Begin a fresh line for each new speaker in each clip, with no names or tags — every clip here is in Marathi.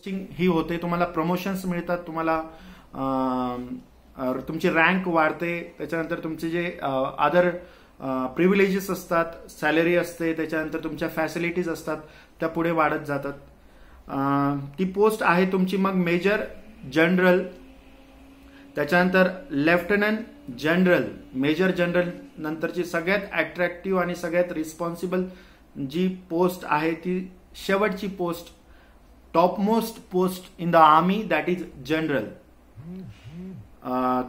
पोस्टिंग ही होते, तुम्हाला प्रमोशन्स मिळतात, तुम्हाला तुमची रँक वाढते, त्याच्यानंतर तुमचे जे अदर प्रिव्हिलेजेस असतात, सॅलरी असते, त्याच्यानंतर तुमच्या फॅसिलिटीज असतात त्या पुढे वाढत जातात. ती पोस्ट आहे तुमची मग मेजर जनरल, त्याच्यानंतर लेफ्टनंट जनरल. मेजर जनरल नंतरची सगळ्यात अट्रॅक्टिव्ह आणि सगळ्यात रिस्पॉन्सिबल जी पोस्ट आहे ती शेवटची post, top most post in the army, that is general.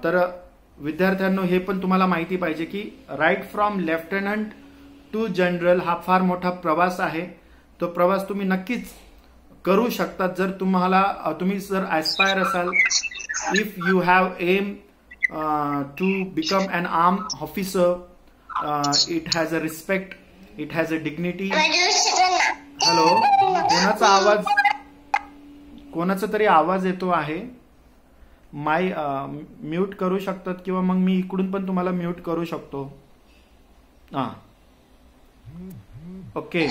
तर विद्यार्थ्यांनो हे पण तुम्हाला माहिती पाहिजे की right from lieutenant to general हा फार मोठा प्रवास आहे. तो प्रवास तुम्ही नक्कीच करू शकतात जर तुम्ही जर ऍस्पायर असाल. If you have aim to become an arm officer, it has a respect, it has a dignity. Hello, कोणाचा तरी आवाज येतो आहे. म्यूट करू शकतात किंवा मग मी इकडून पण तुम्हाला म्यूट करू शकतो. Okay.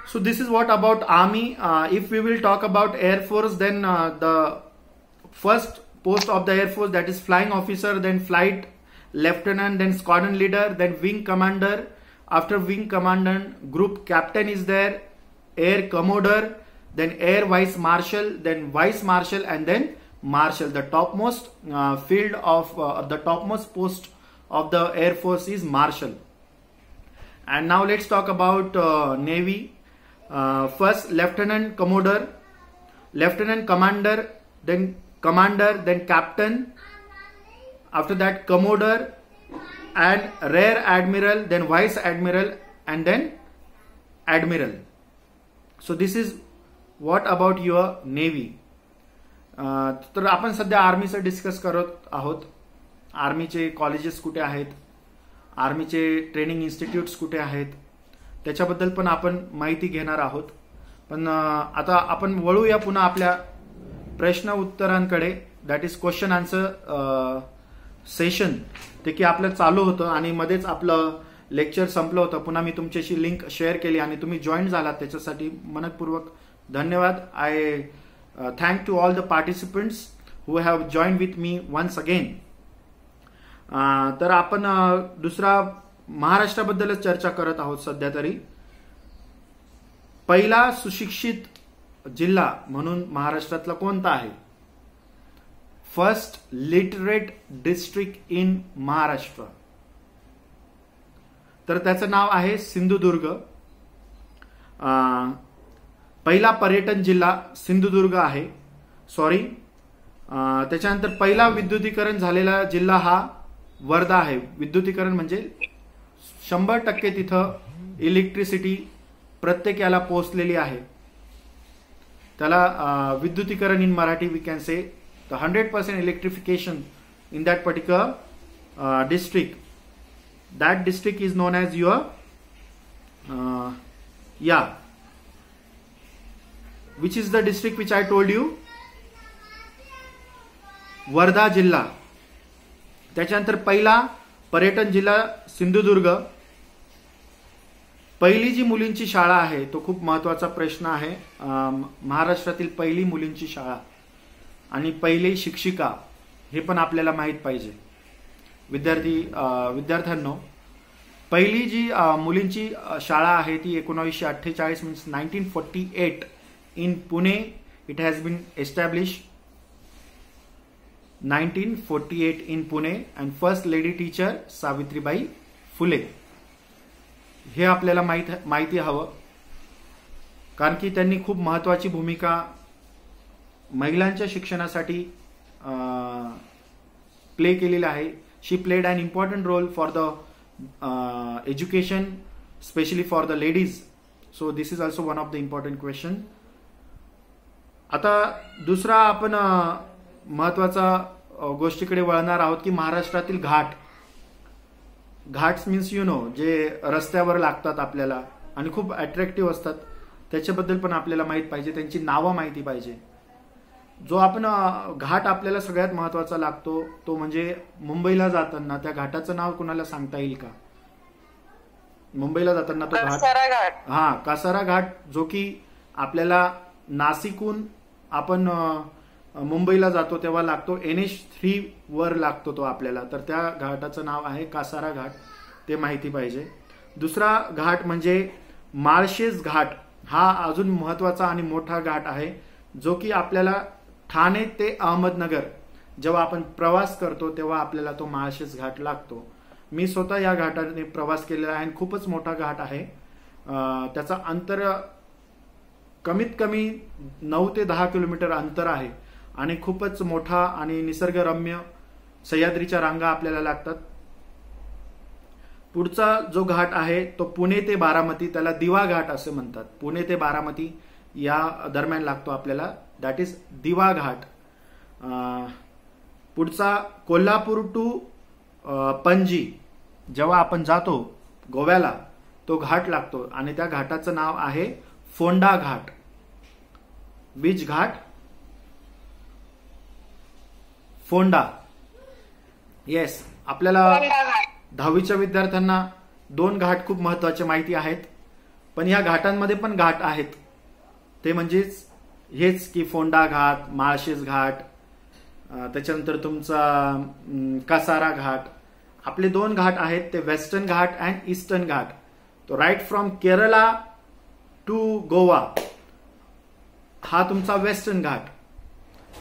So this is what about army. If we will talk about air force, then the first post of the air force, that is flying officer, then flight lieutenant, then squadron leader, then wing commander. After wing commander, group captain is there, air commodore, then air vice marshal, then vice marshal, and then marshal. The topmost field of the topmost post of the air force is marshal. And now let's talk about navy. First lieutenant commodore, lieutenant commander, then commander, then captain. After that commodore and rear admiral, then vice admiral, and then admiral. So this is what about your navy. तर आपण सध्या आर्मीचं डिस्कस करत आहोत. आर्मीचे कॉलेजेस कुठे आहेत, आर्मीचे ट्रेनिंग इन्स्टिट्यूट्स कुठे आहेत, त्याच्याबद्दल पण आपण माहिती घेणार आहोत. पण आता आपण वळूया पुन्हा आपल्या प्रश्न उत्तरांकडे. That is question answer session. ते की आपलं चालू होतं आणि मध्येच आपलं लेक्चर संपलं होतं. पुन्हा मी तुमच्याशी लिंक शेअर केली आणि तुम्ही जॉईन झालात, त्याच्यासाठी मनपूर्वक धन्यवाद. I thank to all the participants who have join with me once again. तर आपण दुसरा महाराष्ट्राबद्दलच चर्चा करत आहोत सध्या तरी. पहिला सुशिक्षित जिल्हा म्हणून महाराष्ट्रातला कोणता आहे? First literate district in Maharashtra. तर त्याचं नाव आहे सिंधुदुर्ग. पहिला पर्यटन जिल्हा सिंधुदुर्ग आहे. सॉरी. त्याच्यानंतर पहिला विद्युतीकरण झालेला जिल्हा हा वर्धा आहे. विद्युतीकरण म्हणजे 100% तिथं इलेक्ट्रिसिटी प्रत्येकाला पोहोचलेली आहे. त्याला विद्युतीकरण in Marathi we can say the 100% electrification in that particular district. That district is known as your which is the district which I told you, Wardha जिल्हा. त्याच्यानंतर पहिला पर्यटन जिल्हा सिंधुदुर्ग. पहिली जी मुलींची शाळा आहे तो खूप महत्वाचा प्रश्न आहे. महाराष्ट्रातील पहिली मुलींची शाळा आणि पहिली शिक्षिका हे पण आपल्याला माहित पाहिजे. विद्यार्थ्यांनो, पहिली जी मुलींची शाळा आहे ती 1948 means 1948 in Pune. It has been establish 1948 in Pune and first lady teacher Savitribai Phule. हे आपल्याला माहिती हवं, कारण की त्यांनी खूप महत्वाची भूमिका महिलांच्या शिक्षणासाठी प्ले केलेली आहे. She played an important role for the education, specially for the ladies. So this is also one of the important question. आता दुसरा आपण महत्वाचा गोष्टीकडे वळणार आहोत की महाराष्ट्रातील घाट्स मीन्स यू नो जे रस्त्यावर लागतात आपल्याला आणि खूप अट्रॅक्टिव्ह असतात, त्याच्याबद्दल पण आपल्याला माहित पाहिजे, त्यांची नावं माहिती पाहिजे. जो आपण घाट आपल्याला सगळ्यात महत्वाचा लागतो तो म्हणजे मुंबईला जाताना त्या घाटाचं नाव कुणाला सांगता येईल का? मुंबईला जाताना तो घाट, हा कासारा घाट, जो की आपल्याला नाशिकहून आपण मुंबईला जातो तेव्हा लागतो, NH3 वर लागतो तो आपल्याला. तर त्या घाटाचं नाव आहे कासारा घाट, ते माहिती पाहिजे. दुसरा घाट म्हणजे माळशेज घाट. हा अजून महत्वाचा आणि मोठा घाट आहे, जो की आपल्याला ठाणे ते अहमदनगर जेव्हा आपण प्रवास करतो तेव्हा आपल्याला तो माळशेज घाट लागतो. मी स्वतः या घाटाने प्रवास केलेला आहे आणि खूपच मोठा घाट आहे. त्याचा अंतर कमीत कमी 9 ते 10 किलोमीटर अंतर आहे आणि खूपच मोठा आणि निसर्गरम्य सह्याद्रीच्या रांगा आपल्याला लागतात. पुढचा जो घाट आहे तो पुणे ते बारामती, त्याला दिवा घाट असे म्हणतात. पुणे ते बारामती या दरम्यान लागतो आपल्याला, दॅट इज दिवा घाट. पुढचा कोल्हापूर टू पणजी जेव्हा आपण जातो गोव्याला, तो घाट लागतो आणि त्या घाटाचं नाव आहे फोंडा घाट. बीच घाट, फोंडा. येस, आपल्याला 10वीच्या विद्यार्थ्यांना 2 घाट खूप महत्वाचे माहिती आहेत, पण या घाटांमध्ये पण घाट आहेत. ते म्हणजेच हेच की फोंडा घाट, माळशेज घाट, त्याच्यानंतर तुमचा कासारा घाट. आपले 2 घाट आहेत ते western ghat and eastern ghat. तो right from Kerala to Goa हा तुमचा वेस्टर्न घाट,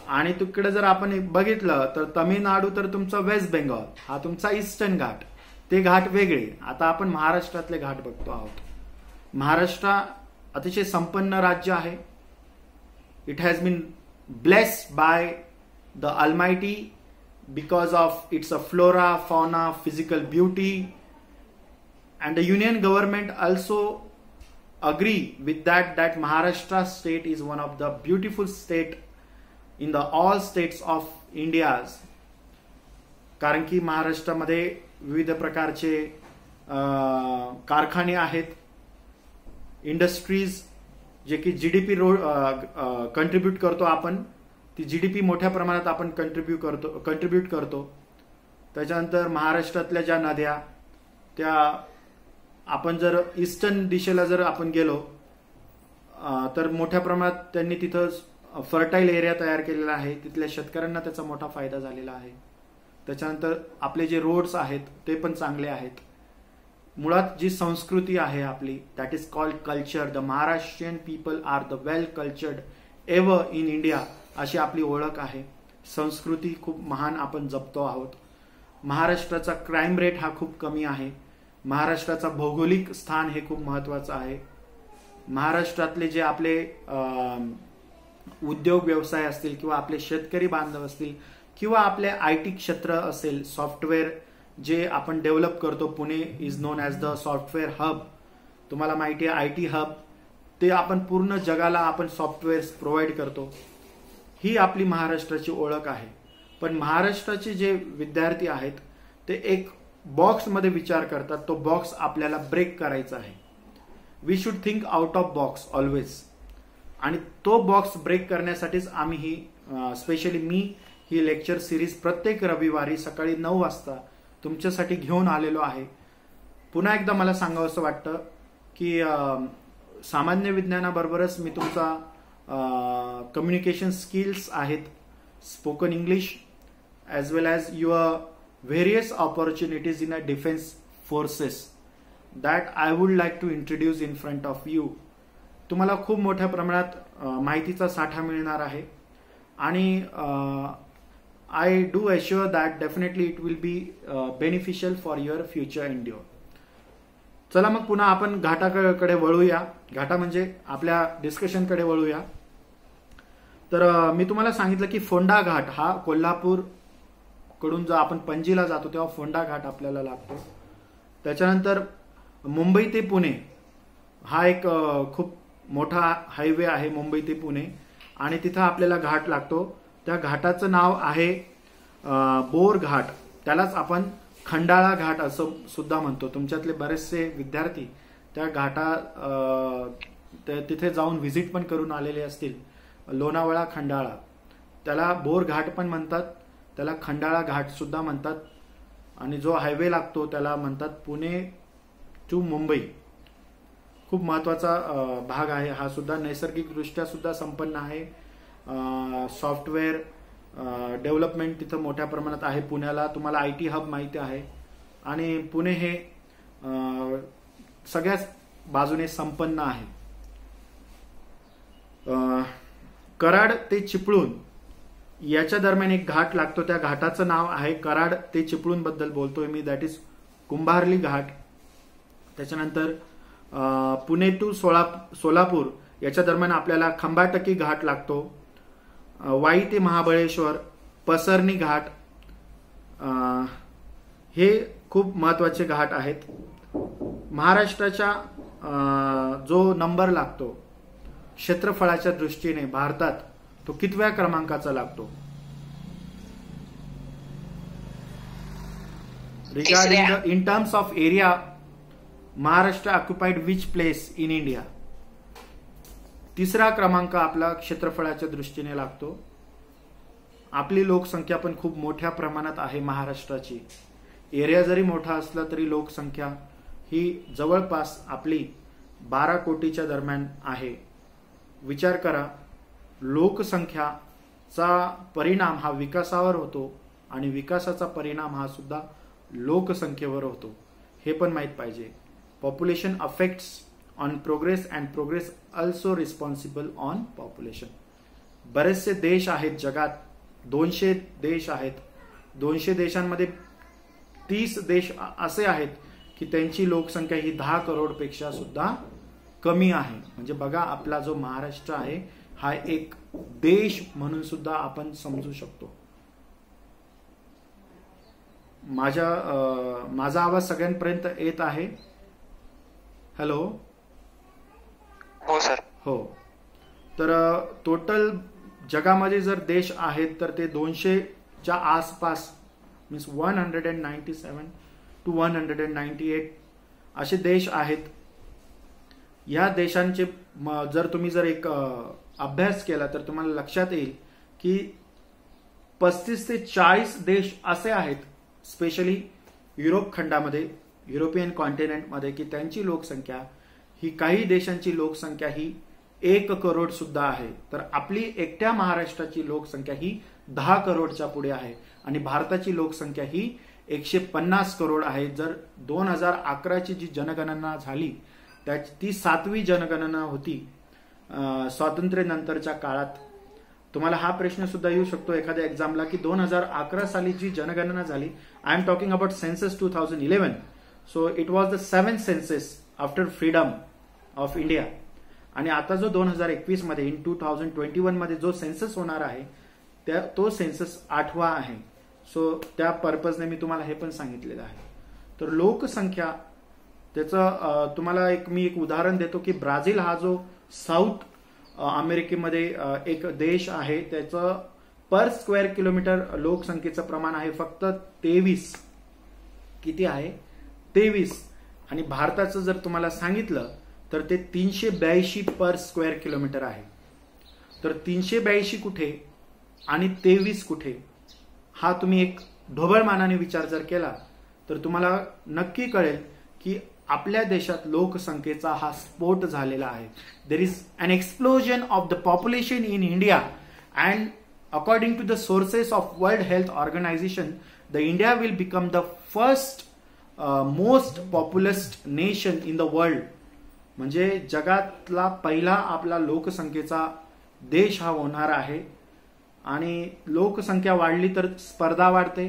आणि तिकडे जर आपण बघितलं तर तमिळनाडू तर तुमचा वेस्ट बेंगॉल हा तुमचा ईस्टर्न घाट. ते घाट वेगळे. आता आपण महाराष्ट्रातले घाट बघतो आहोत. महाराष्ट्र अतिशय संपन्न राज्य आहे. It has been blessed by the almighty because of its flora, fauna, physical beauty, and the union government also agree with that Maharashtra state is one of the beautiful state in the all states of India. कारण की महाराष्ट्रामध्ये विविध प्रकारचे कारखाने आहेत, इंडस्ट्रीज, जे की जीडीपी कंट्रीब्यूट करतो आपण. ती जीडीपी मोठ्या प्रमाणात आपण कंट्रीब्यूट करतो. त्याच्यानंतर महाराष्ट्रातल्या ज्या नद्या, त्या आपण जर ईस्टर्न दिशेला जर आपण गेलो तर मोठ्या प्रमाणात त्यांनी तिथं फर्टाईल एरिया तयार केलेला आहे. तिथल्या शेतकऱ्यांना त्याचा मोठा फायदा झालेला आहे. त्याच्यानंतर आपले जे रोड्स आहेत ते पण चांगले आहेत. मुळात जी संस्कृती आहे आपली, that is called culture. The Maharashtrian people are the well cultured ever in India, अशी आपली ओळख आहे. संस्कृती खूप महान आपण जपतो आहोत. महाराष्ट्राचा क्राईम रेट हा खूप कमी आहे. महाराष्ट्राचा भौगोलिक स्थान हे खूप महत्वाचं आहे. महाराष्ट्रातले जे आपले उद्योग व्यवसाय असतील किंवा आपले शेतकरी बांधव असतील किंवा आपले IT क्षेत्र असेल, सॉफ्टवेअर जे आपण डेव्हलप करतो, Pune is known as the software hub. तुम्हाला माहिती आहे IT हब, ते आपण पूर्ण जगाला आपण सॉफ्टवेअर प्रोव्हाइड करतो. ही आपली महाराष्ट्राची ओळख आहे. पण महाराष्ट्राचे जे विद्यार्थी आहेत ते एक बॉक्समध्ये विचार करतात. तो बॉक्स आपल्याला ब्रेक करायचा आहे. We should think out of box always. आणि तो बॉक्स ब्रेक करण्यासाठीच आम्ही ही स्पेशली मी ही लेक्चर सिरीज प्रत्येक रविवारी सकाळी 9 वाजता तुमच्यासाठी घेऊन आलेलो आहे. पुन्हा एकदा मला सांगावंसं वाटतं की सामान्य विज्ञानाबरोबरच मी तुमचा कम्युनिकेशन स्किल्स आहेत, spoken English, as well as your various opportunities in a defence forces that I would like to introduce in front of you. तुम्हाला खूप मोठ्या प्रमाणात माहितीचा साठा मिळणार आहे आणि I do assure that definitely it will be beneficial for your future endure. चला मग पुन्हा आपण घाटाकडे वळूया. घाटा म्हणजे आपल्या डिस्कशनकडे वळूया. तर मी तुम्हाला सांगितलं की फोंडा घाट हा कोल्हापूर कडून जर आपण पणजीला जातो तेव्हा फोंडा घाट आपल्याला लागतो. त्याच्यानंतर मुंबई ते पुणे हा एक खूप मोठा हायवे आहे, मुंबई ते पुणे, आणि तिथं आपल्याला घाट लागतो. त्या घाटाचं नाव आहे बोर घाट. त्यालाच आपण खंडाळा घाट असं सुद्धा म्हणतो. तुमच्यातले बरेचसे विद्यार्थी त्या तिथे जाऊन व्हिजिट पण करून आलेले असतील. लोणावळा, खंडाळा. त्याला बोर घाट पण म्हणतात, त्याला खंडाळा घाट सुद्धा म्हणतात, आणि जो हायवे लागतो त्याला म्हणतात पुणे टू मुंबई. खूप महत्वाचा भाग आहे हा सुद्धा. नैसर्गिकदृष्ट्या सुद्धा संपन्न आहे. सॉफ्टवेअर डेव्हलपमेंट तिथं मोठ्या प्रमाणात आहे. पुण्याला तुम्हाला IT हब माहिती आहे, आणि पुणे हे सगळ्याच बाजूने संपन्न आहे. कराड ते चिपळूण याच्या दरम्यान एक घाट लागतो, त्या घाटाचं नाव आहे कराड ते चिपळूण बद्दल बोलतोय मी, दॅट इज कुंभार्ली घाट. त्याच्यानंतर पुणे टू सोलापूर याच्या दरम्यान आपल्याला खंबाटकी घाट लागतो. वाई ते महाबळेश्वर पसरणी घाट, हे खूप महत्वाचे घाट आहेत. महाराष्ट्राच्या जो नंबर लागतो क्षेत्रफळाच्या दृष्टीने भारतात, तो कितव्या क्रमांकाचा लागतो? Regarding in terms of area, Maharashtra occupied which place in India? तिसरा क्रमांक आपला क्षेत्रफळाच्या दृष्टीने लागतो. आपली लोकसंख्या पण खूप मोठ्या प्रमाणात आहे महाराष्ट्राची. एरिया जरी मोठा असला तरी लोकसंख्या ही जवळपास आपली 12 कोटीच्या दरम्यान आहे. विचार करा, लोकसंख्याचा परिणाम हा विकासावर होतो, आणि विकासाचा परिणाम हा सुद्धा लोकसंख्येवर होतो, हे पण माहित पाहिजे. Population affects on progress and progress also responsible on population. बरेचसे देश आहेत जगात, 200 देश आहेत. 200 देशांमध्ये 30 देश असे आहेत की त्यांची लोकसंख्या ही 10 करोड पेक्षा सुद्धा कमी आहे. म्हणजे बघा, आपला जो महाराष्ट्र आहे हा एक देश म्हणून सुद्धा आपण समजू शकतो. माझा आवाज सगळ्यांपर्यंत येत आहे? हॅलो.
हो सर.
हो. तर टोटल जगामध्ये जर देश आहेत तर ते 200च्या आसपास, मीन्स 197 टू 198 असे देश आहेत. या देशांचे जर एक अभ्यास केला तर तुम्हाला लक्षात येईल की 35 ते 40 देश असे आहेत, स्पेशली युरोप खंडामध्ये, युरोपियन कॉन्टिनेंटमध्ये, की त्यांची लोकसंख्या ही, काही देशांची लोकसंख्या ही 1 करोड सुद्धा आहे. तर आपली एकट्या महाराष्ट्राची लोकसंख्या ही 10 करोडच्या पुढे आहे, आणि भारताची लोकसंख्या ही 150 करोड आहे. जर 2011ची जी जनगणना झाली ती 7वी जनगणना होती स्वातंत्र्यानंतरच्या काळात. तुम्हाला हा प्रश्न सुद्धा येऊ शकतो एखाद्या एक्झामला की 2011 साली जी जनगणना झाली, I am talking about census 2011, so it was the 7th census after freedom of India. आणि आता जो 2021 मध्ये, इन 2021 मध्ये जो सेन्सस होणार आहे तो सेन्सस 8वा आहे. सो त्या पर्पजने मी तुम्हाला हे पण सांगितलेलं आहे. तर लोकसंख्या त्याचं तुम्हाला मी एक उदाहरण देतो की ब्राझील हा जो साऊथ अमेरिकेमध्ये एक देश आहे, त्याचं पर स्क्वेअर किलोमीटर लोकसंख्येचं प्रमाण आहे फक्त 23. किती आहे? 23. आणि भारताचं जर तुम्हाला सांगितलं तर ते 382 पर स्क्वेअर किलोमीटर आहे. तर 382 कुठे आणि 23 कुठे, हा तुम्ही एक ढोबळमानाने विचार जर केला तर तुम्हाला नक्की कळेल की आपल्या देशात लोकसंख्येचा हा स्फोट झालेला आहे. There is an explosion of the population in India, and according to the sources of World Health Organization, the India will become the first most populous nation in the world. म्हणजे जगातला पहिला आपला लोकसंख्येचा देश हा होणार आहे. आणि लोकसंख्या वाढली तर स्पर्धा वाढते,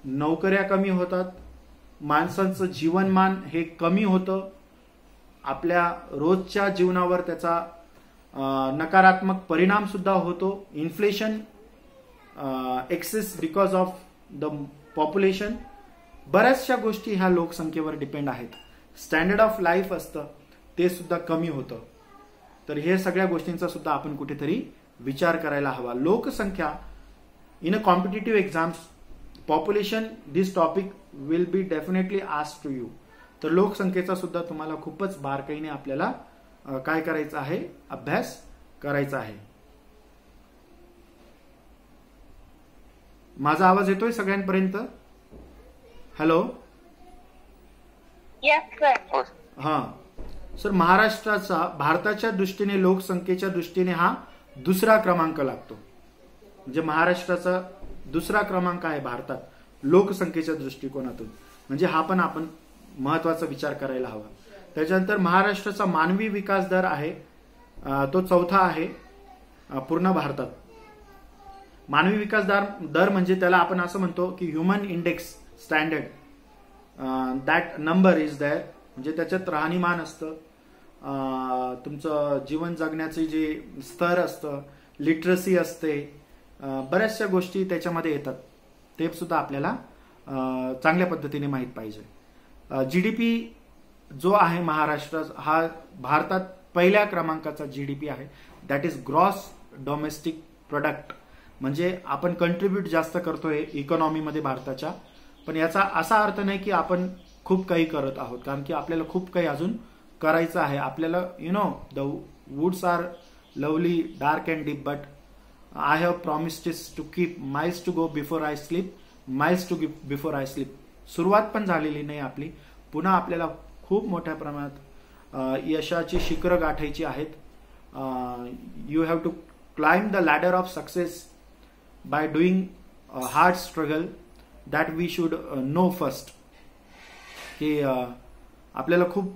नोकऱ्या कमी होतात, माणसांचं जीवनमान हे कमी होतं, आपल्या रोजच्या जीवनावर त्याचा नकारात्मक परिणाम सुद्धा होतो. Inflation, excess because of the population, बऱ्याचशा गोष्टी ह्या लोकसंख्येवर डिपेंड आहेत. स्टँडर्ड ऑफ लाईफ असतं ते सुद्धा कमी होतं. तर हे सगळ्या गोष्टींचा सुद्धा आपण कुठेतरी विचार करायला हवा. लोकसंख्या in a competitive exams, population, this topic will be definitely asked to you. तर लोकसंख्येचा सुद्धा तुम्हाला खूपच बारकाईने आपल्याला काय करायचं आहे, अभ्यास करायचा आहे. माझा आवाज येतोय सगळ्यांपर्यंत? हॅलो.
Yes, sir.
हा सर, महाराष्ट्राचा भारताच्या दृष्टीने लोकसंख्येच्या दृष्टीने हा दुसरा क्रमांक लागतो. म्हणजे महाराष्ट्राचा दुसरा क्रमांक आहे भारतात लोकसंख्येच्या दृष्टिकोनातून. म्हणजे हा पण आपण महत्वाचा विचार करायला हवा. त्याच्यानंतर महाराष्ट्राचा मानवी विकास दर आहे तो चौथा आहे पूर्ण भारतात. मानवी विकास दर म्हणजे त्याला आपण असं म्हणतो की human index standard that number is there. म्हणजे त्याच्यात राहणीमान असतं, तुमचं जीवन जगण्याचे जे स्तर असतं, लिटरसी असते, बऱ्याचशा गोष्टी त्याच्यामध्ये येतात. ते सुद्धा आपल्याला चांगल्या पद्धतीने माहीत पाहिजे. जीडीपी जो आहे महाराष्ट्र हा भारतात पहिल्या क्रमांकाचा जीडीपी आहे. That is gross domestic product. म्हणजे आपण कंट्रीब्यूट जास्त करतोय इकॉनॉमीमध्ये भारताच्या. पण याचा असा अर्थ नाही की आपण खूप काही करत आहोत, कारण की आपल्याला खूप काही अजून करायचं आहे. आपल्याला the woods are lovely dark and deep but I have promised to keep miles to go before I sleep, miles to give before I sleep. सुरुवात पण झालेली नाही आपली. पुन्हा आपल्याला खूप मोठ्या प्रमाणात यशाची शिखरं गाठायची आहेत. You have to climb the ladder of success by doing hard struggle. That we should know first. की आपल्याला खूप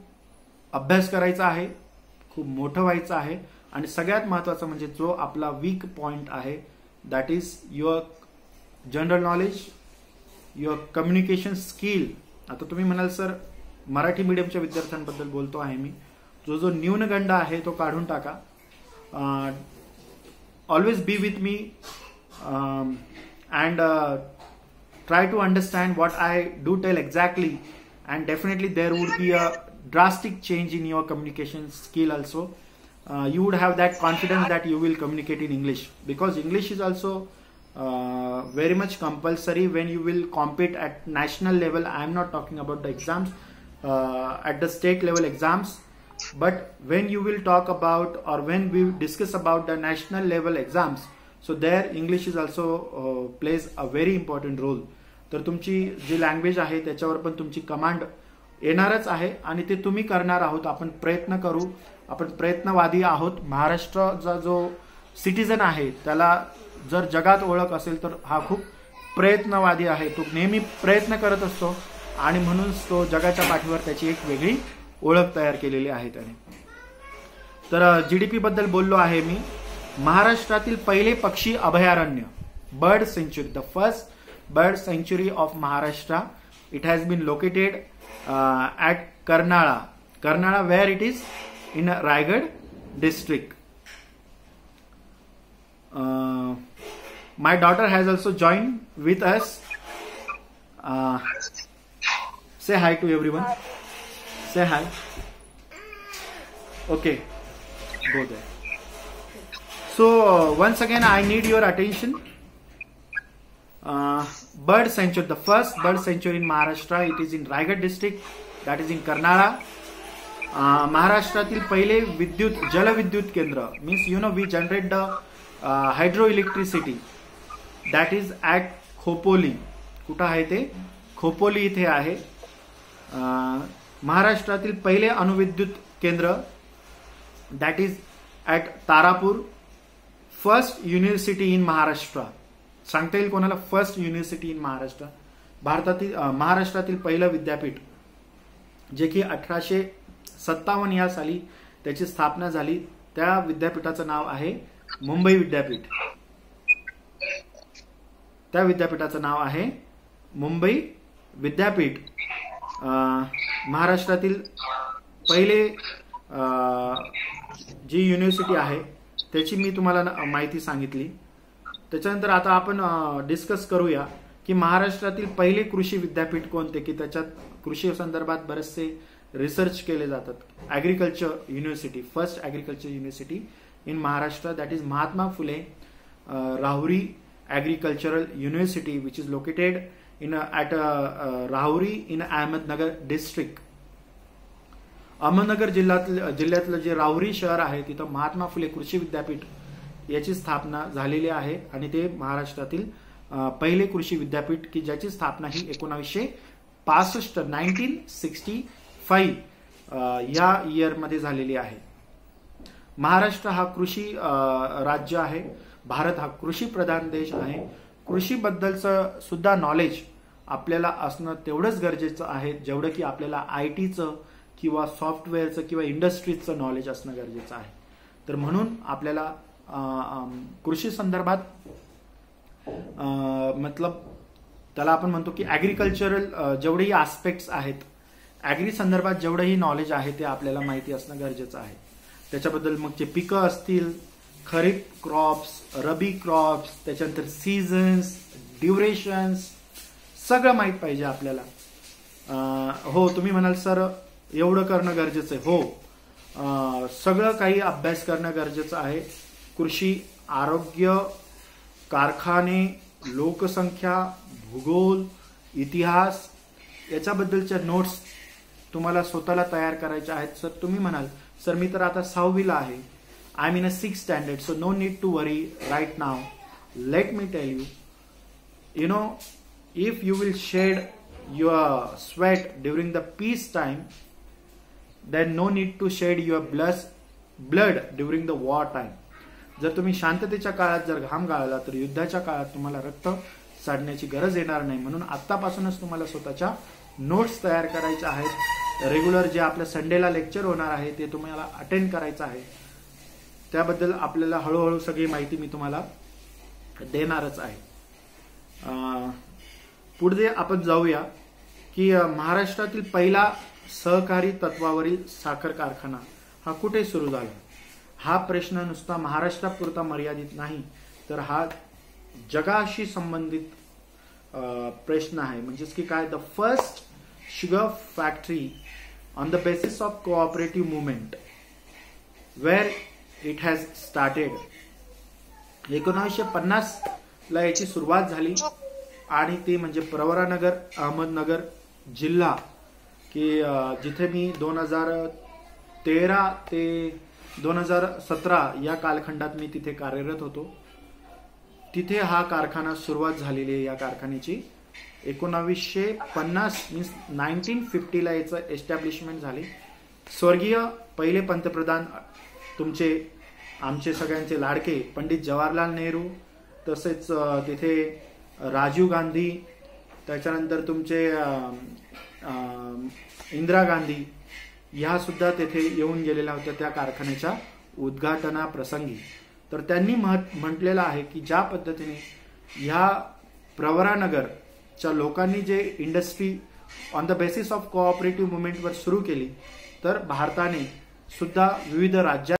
अभ्यास करायचा आहे, खूप मोठं व्हायचं आहे, आणि सगळ्यात महत्वाचं म्हणजे जो आपला वीक पॉइंट आहे that is your general knowledge, your communication skill. आता तुम्ही म्हणाल सर मराठी मीडियमच्या विद्यार्थ्यांबद्दल बोलतो आहे मी. जो न्यूनगंड आहे तो काढून टाका. Always be with me and try to understand what I do tell exactly, and definitely there would be a drastic change in your communication skill also. You would have that confidence that you will communicate in English, because English is also very much compulsory when you will compete at national level. I am not talking about the exams, at the state level exams, but when you will talk about or when we discuss about the national level exams, so there English is also plays a very important role. तर तुमची जी लँग्वेज आहे त्याच्यावर पण तुमची कमांड येणारच आहे आणि ते तुम्ही करणार आहोत. आपण प्रयत्न करू, आपण प्रयत्नवादी आहोत. महाराष्ट्राचा जो सिटीजन आहे त्याला जर जगात ओळख असेल तर हा खूप प्रयत्नवादी आहे. तो नेहमी प्रयत्न करत असतो आणि म्हणून तो जगाच्या पाठीवर त्याची एक वेगळी ओळख तयार केलेली आहे त्याने. तर जीडीपी बद्दल बोललो आहे मी. महाराष्ट्रातील पहिले पक्षी अभयारण्य, bird sanctuary, the first bird sanctuary of Maharashtra. It has been located at Karnala. Karnala, where it is in Raigad district. My daughter has also joined with us. Say hi to everyone. Say hi. Okay, go there. So once again I need your attention. Bird sanctuary, the first bird sanctuary in Maharashtra, it is in Raigad district, that is in Karnala. महाराष्ट्रातील पहिले जलविद्युत केंद्र, means we generate the hydroelectricity, that is at Khopoli. कुठं आहे ते? खोपोली इथे आहे. महाराष्ट्रातील पहिले अणुविद्युत केंद्र, that is at Tarapur. First university in Maharashtra, सांगता येईल कोणाला? First university in Maharashtra. महाराष्ट्रातील पहिलं विद्यापीठ जे की 1857 या साली त्याची स्थापना झाली. त्या विद्यापीठाचं नाव आहे मुंबई विद्यापीठ. त्या विद्यापीठाचं नाव आहे मुंबई विद्यापीठ. महाराष्ट्रातील पहिले जी युनिव्हर्सिटी आहे त्याची मी तुम्हाला माहिती सांगितली. त्याच्यानंतर आता आपण डिस्कस करूया की महाराष्ट्रातील पहिले कृषी विद्यापीठ कोणते, की त्याच्यात कृषी संदर्भात बरेचसे रिसर्च केले जातात. Agriculture university, first agriculture university in Maharashtra, that is Mahatma Phule Rahuri agricultural university, which is located in at Rahuri in Ahmednagar district. Ahmednagar जिल्ह्यातलं जे राहुरी शहर आहे तिथं महात्मा फुले कृषी विद्यापीठ याची स्थापना झालेली आहे आणि ते महाराष्ट्रातील पहिले कृषी विद्यापीठ की ज्याची स्थापना ही 1965 या इयरमध्ये झालेली आहे. महाराष्ट्र हा कृषी राज्य आहे. भारत हा कृषी प्रधान देश आहे. कृषीबद्दलचं सुद्धा नॉलेज आपल्याला असणं तेवढंच गरजेचं आहे जेवढं की आपल्याला आयटीचं किंवा सॉफ्टवेअरचं किंवा इंडस्ट्रीजचं नॉलेज असणं गरजेचं आहे. तर म्हणून आपल्याला कृषी संदर्भात मतलब त्याला आपण म्हणतो की ॲग्रिकल्चरल जेवढेही आस्पेक्ट्स आहेत, ॲग्री संदर्भात जेवढंही नॉलेज आहे ते आपल्याला माहिती असणं गरजेचं आहे. त्याच्याबद्दल मग जे पिकं असतील, खरीप क्रॉप्स, रबी क्रॉप्स, त्याच्यानंतर सीझन्स, ड्युरेशन्स, सगळं माहीत पाहिजे आपल्याला. हो, तुम्ही म्हणाल सर एवढं करणं गरजेचं आहे. हो, सगळं काही अभ्यास करणं गरजेचं आहे. कृषी, आरोग्य, कारखाने, लोकसंख्या, भूगोल, इतिहास याच्याबद्दलच्या नोट्स तुम्हाला स्वतःला तयार करायच्या आहेत. सर तुम्ही म्हणाल सर मी तर आता 6वीला आहे, I am in a 6th standard, so no need to worry right now. Let me tell you, you know, if you will shed your sweat during the peace time, then no need to shed your blood during the war time. जर तुम्ही शांततेच्या काळात जर घाम गाळला तर युद्धाच्या काळात तुम्हाला रक्त साडण्याची गरज येणार नाही. म्हणून आतापासूनच तुम्हाला स्वतःच्या नोट्स तयार करायच्या आहेत. रेग्युलर जे आपल्या संडेला लेक्चर होणार आहे ते तुम्हाला अटेंड करायचं आहे. त्याबद्दल आपल्याला हळूहळू सगळी माहिती मी तुम्हाला देणारच आहे. पुढे आपण जाऊया की महाराष्ट्रातील पहिला सहकारी तत्वावरील साखर कारखाना हा कुठे सुरू झाला. हा प्रश्न नुसता महाराष्ट्रापुरता मर्यादित नाही, तर हा जगाशी संबंधित प्रश्न आहे. म्हणजेच की काय, the first sugar factory on the basis of cooperative movement where it has started. 1950 ला याची सुरुवात झाली आणि ते म्हणजे प्रवरानगर, अहमदनगर जिल्हा, की जिथे मी 2013 ते 2017 या कालखंडात मी तिथे कार्यरत होतो. तिथे हा कारखाना सुरुवात झालेली आहे. या कारखान्याची 1950 मीन्स 1950 ला याचं एस्टॅब्लिशमेंट झाली. स्वर्गीय पहिले पंतप्रधान आमचे सगळ्यांचे लाडके पंडित जवाहरलाल नेहरू, तसेच तिथे राजीव गांधी, त्याच्यानंतर तुमचे इंदिरा गांधी ह्या सुद्धा तेथे येऊन गेलेल्या होत्या त्या कारखान्याच्या उद्घाटनाप्रसंगी. तर त्यांनी म्हटलेलं आहे की ज्या पद्धतीने ह्या प्रवरानगरच्या लोकांनी जे industry on the basis of cooperative मुवमेंटवर सुरू केली, तर भारताने सुद्धा विविध राज्यात